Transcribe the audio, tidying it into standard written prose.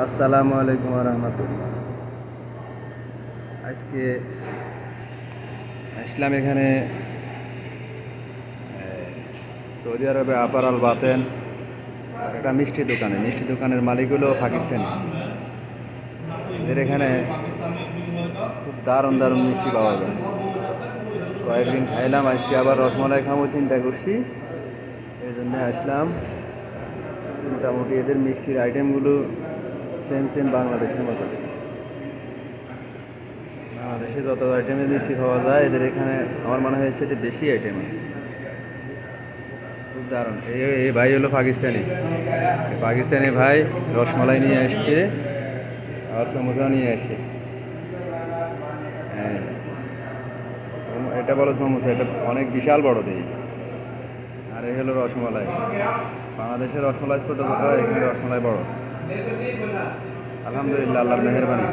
আসসালামু আলাইকুম রহমতুল্লাহ। আজকে আসলাম এখানে সৌদি আরবে আপারাল বাতেন একটা মিষ্টি দোকানের মালিক হলো পাকিস্তানি। এদের এখানে খুব দারুণ দারুণ মিষ্টি পাওয়া যায়। কয়েকদিন খাইলাম, আজকে আবার রসমালাই খাবো চিন্তা করছি, এই জন্যে আসলাম। মোটামুটি এদের মিষ্টির আইটেমগুলো সেম সেম বাংলাদেশের মতো। বাংলাদেশে যত আইটেমের মিষ্টি খাওয়া যায় এদের এখানে আমার মনে হয়েছে যে বেশি আইটেম আছে। খুব দারুণ। এই ভাই হলো পাকিস্তানি, পাকিস্তানি ভাই রসমালাই নিয়ে আসছে আর সমোসা নিয়ে আসছে। হ্যাঁ, এটা বলো সমোসা, এটা অনেক বিশাল বড় দেই। আর এই হলো রসমালাই। বাংলাদেশের রসমালাই ছোটো ছোটো, এখানে রসমালাই বড়। আলহামদুলিল্লাহ, আল্লাহর মেহেরবানি।